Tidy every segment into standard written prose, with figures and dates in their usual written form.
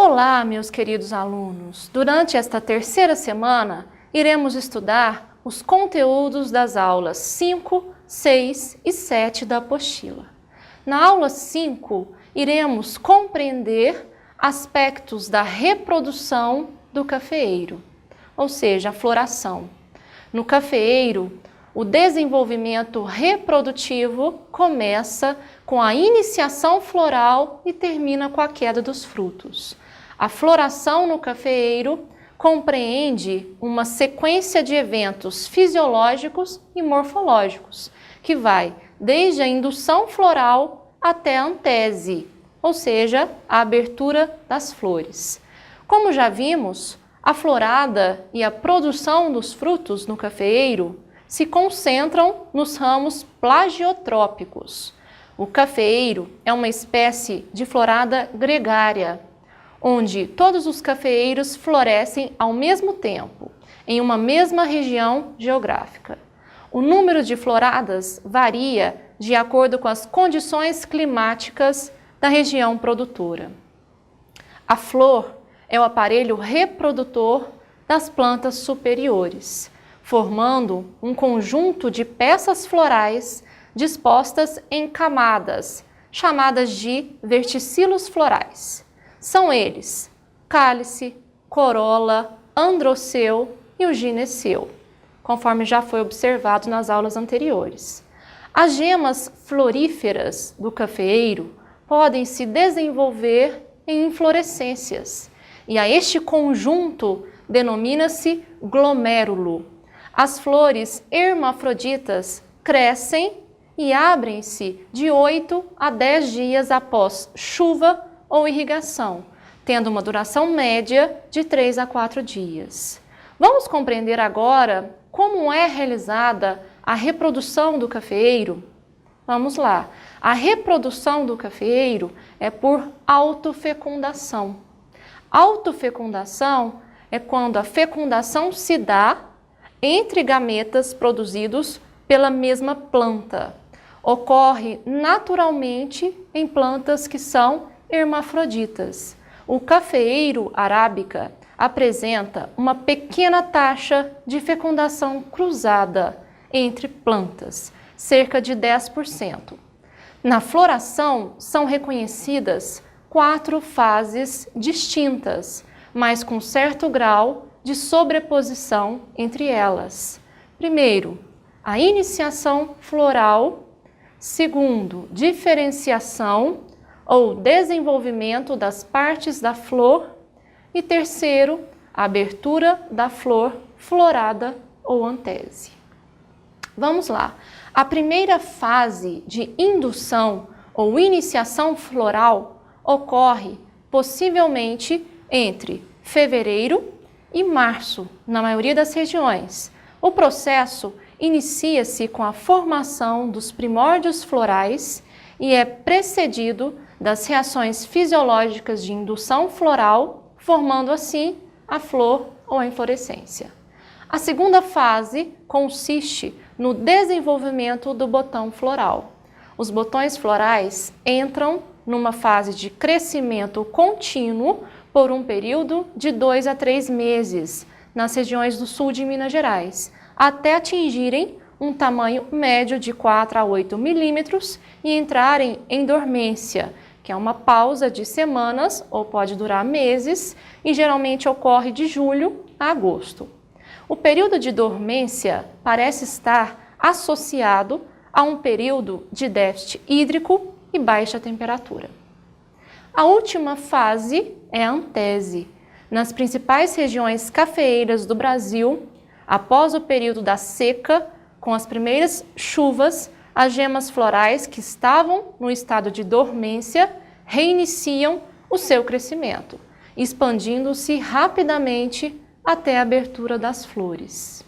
Olá, meus queridos alunos! Durante esta terceira semana, iremos estudar os conteúdos das aulas 5, 6 e 7 da apostila. Na aula 5, iremos compreender aspectos da reprodução do cafeeiro, ou seja, a floração. No cafeeiro, o desenvolvimento reprodutivo começa com a iniciação floral e termina com a queda dos frutos. A floração no cafeeiro compreende uma sequência de eventos fisiológicos e morfológicos, que vai desde a indução floral até a antese, ou seja, a abertura das flores. Como já vimos, a florada e a produção dos frutos no cafeeiro se concentram nos ramos plagiotrópicos. O cafeeiro é uma espécie de florada gregária, onde todos os cafeeiros florescem ao mesmo tempo, em uma mesma região geográfica. O número de floradas varia de acordo com as condições climáticas da região produtora. A flor é o aparelho reprodutor das plantas superiores, formando um conjunto de peças florais dispostas em camadas, chamadas de verticilos florais. São eles cálice, corola, androceu e o gineceu, conforme já foi observado nas aulas anteriores. As gemas floríferas do cafeeiro podem se desenvolver em inflorescências, e a este conjunto denomina-se glomérulo. As flores hermafroditas crescem e abrem-se de 8 a 10 dias após chuva ou irrigação, tendo uma duração média de 3 a 4 dias. Vamos compreender agora como é realizada a reprodução do cafeeiro? Vamos lá. A reprodução do cafeeiro é por autofecundação. Autofecundação é quando a fecundação se dá entre gametas produzidos pela mesma planta. Ocorre naturalmente em plantas que são hermafroditas. O cafeeiro arábica apresenta uma pequena taxa de fecundação cruzada entre plantas, cerca de 10%. Na floração são reconhecidas 4 fases distintas, mas com certo grau de sobreposição entre elas. Primeiro, a iniciação floral. Segundo, diferenciação ou desenvolvimento das partes da flor. E terceiro, a abertura da flor florada ou antese. Vamos lá. A primeira fase de indução ou iniciação floral ocorre possivelmente entre fevereiro e março, na maioria das regiões. O processo inicia-se com a formação dos primórdios florais e é precedido das reações fisiológicas de indução floral, formando assim a flor ou a inflorescência. A segunda fase consiste no desenvolvimento do botão floral. Os botões florais entram numa fase de crescimento contínuo por um período de 2 a 3 meses nas regiões do sul de Minas Gerais, até atingirem um tamanho médio de 4 a 8 milímetros e entrarem em dormência, que é uma pausa de semanas ou pode durar meses e geralmente ocorre de julho a agosto. O período de dormência parece estar associado a um período de déficit hídrico e baixa temperatura. A última fase é a antese. Nas principais regiões cafeeiras do Brasil, após o período da seca, com as primeiras chuvas, as gemas florais que estavam no estado de dormência reiniciam o seu crescimento, expandindo-se rapidamente até a abertura das flores.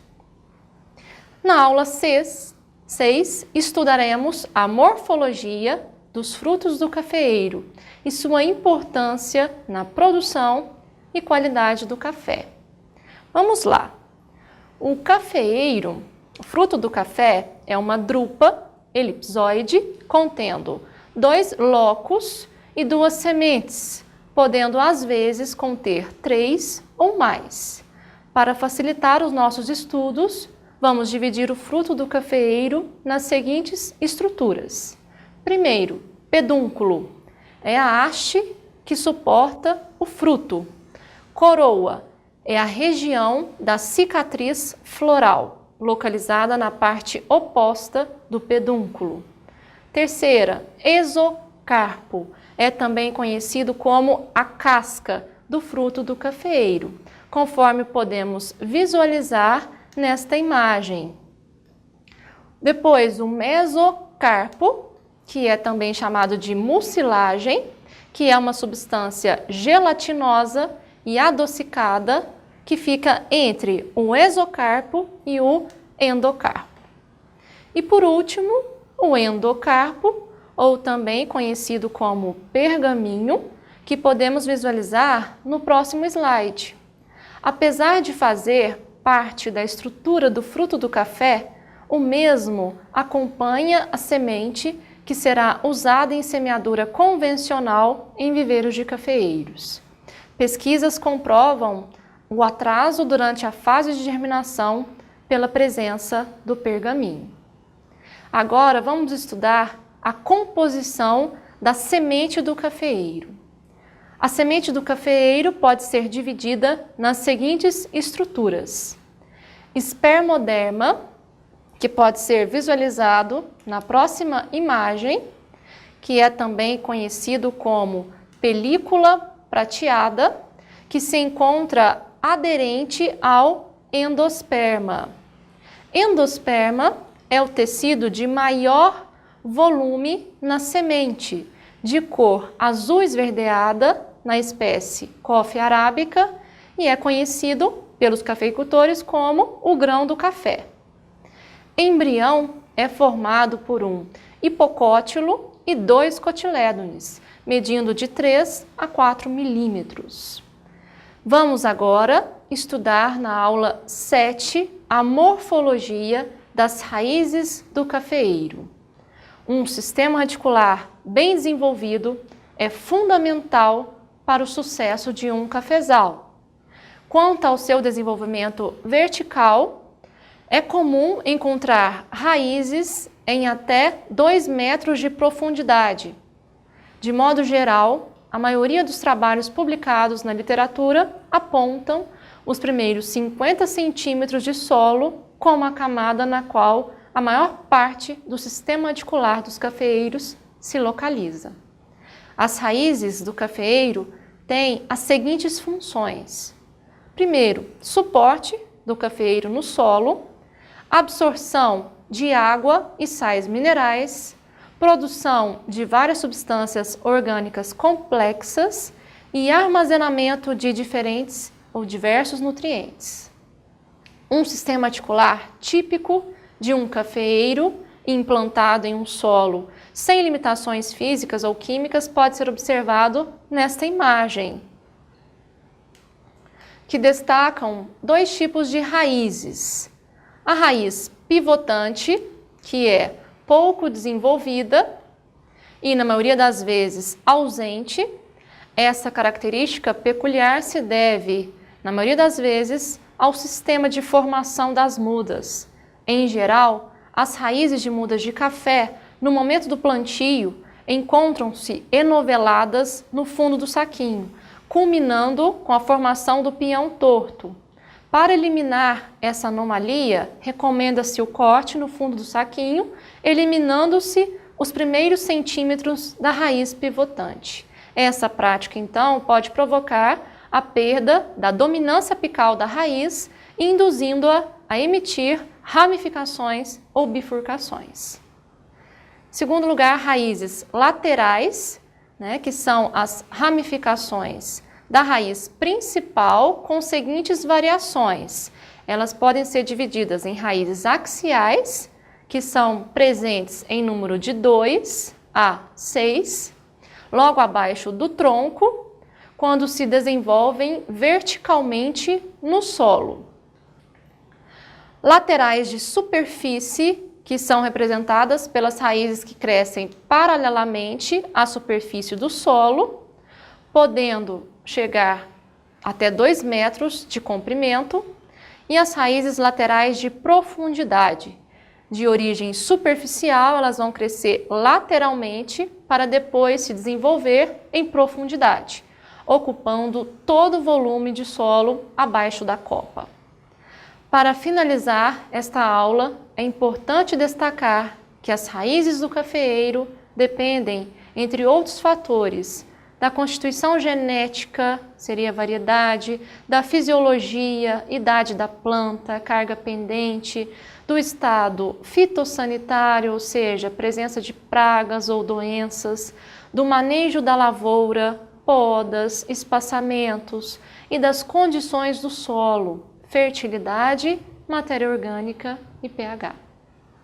Na aula 6, estudaremos a morfologia dos frutos do cafeeiro e sua importância na produção e qualidade do café. Vamos lá. O cafeeiro, o fruto do café, é uma drupa elipsoide contendo 2 locos e 2 sementes, podendo às vezes conter 3 ou mais. Para facilitar os nossos estudos, vamos dividir o fruto do cafeeiro nas seguintes estruturas. Primeiro, pedúnculo. É a haste que suporta o fruto. Coroa é a região da cicatriz floral, localizada na parte oposta do pedúnculo. Terceira, exocarpo. É também conhecido como a casca do fruto do cafeeiro, conforme podemos visualizar nesta imagem. Depois, o mesocarpo, que é também chamado de mucilagem, que é uma substância gelatinosa e adocicada que fica entre o exocarpo e o endocarpo. E por último, o endocarpo, ou também conhecido como pergaminho, que podemos visualizar no próximo slide. Apesar de fazer parte da estrutura do fruto do café, o mesmo acompanha a semente que será usada em semeadura convencional em viveiros de cafeeiros. Pesquisas comprovam o atraso durante a fase de germinação pela presença do pergaminho. Agora vamos estudar a composição da semente do cafeeiro. A semente do cafeeiro pode ser dividida nas seguintes estruturas: espermoderma, que pode ser visualizado na próxima imagem, que é também conhecido como película prateada, que se encontra aderente ao endosperma. Endosperma é o tecido de maior volume na semente, de cor azul esverdeada, na espécie Coffea arábica, e é conhecido pelos cafeicultores como o grão do café. Embrião é formado por um hipocótilo e 2 cotilédones, medindo de 3 a 4 milímetros. Vamos agora estudar na aula 7 a morfologia das raízes do cafeeiro. Um sistema radicular bem desenvolvido é fundamental para o sucesso de um cafezal. Quanto ao seu desenvolvimento vertical, é comum encontrar raízes em até 2 metros de profundidade. De modo geral, a maioria dos trabalhos publicados na literatura apontam os primeiros 50 centímetros de solo como a camada na qual a maior parte do sistema radicular dos cafeeiros se localiza. As raízes do cafeeiro têm as seguintes funções. Primeiro, suporte do cafeeiro no solo, absorção de água e sais minerais, produção de várias substâncias orgânicas complexas e armazenamento de diferentes ou diversos nutrientes. Um sistema articular típico de um cafeeiro implantado em um solo sem limitações físicas ou químicas pode ser observado nesta imagem, que destacam 2 tipos de raízes. A raiz pivotante, que é pouco desenvolvida e, na maioria das vezes, ausente. Essa característica peculiar se deve, na maioria das vezes, ao sistema de formação das mudas. Em geral, as raízes de mudas de café, no momento do plantio, encontram-se enoveladas no fundo do saquinho, culminando com a formação do pinhão torto. Para eliminar essa anomalia, recomenda-se o corte no fundo do saquinho, eliminando-se os primeiros centímetros da raiz pivotante. Essa prática, então, pode provocar a perda da dominância apical da raiz, induzindo-a a emitir ramificações ou bifurcações. Em segundo lugar, raízes laterais, que são as ramificações da raiz principal com seguintes variações. Elas podem ser divididas em raízes axiais, que são presentes em número de 2 a 6, logo abaixo do tronco, quando se desenvolvem verticalmente no solo. Laterais de superfície, que são representadas pelas raízes que crescem paralelamente à superfície do solo. podendo chegar até 2 metros de comprimento, e as raízes laterais de profundidade. De origem superficial, elas vão crescer lateralmente para depois se desenvolver em profundidade, ocupando todo o volume de solo abaixo da copa. Para finalizar esta aula, é importante destacar que as raízes do cafeeiro dependem, entre outros fatores, da constituição genética, seria a variedade, da fisiologia, idade da planta, carga pendente, do estado fitossanitário, ou seja, presença de pragas ou doenças, do manejo da lavoura, podas, espaçamentos e das condições do solo, fertilidade, matéria orgânica e pH.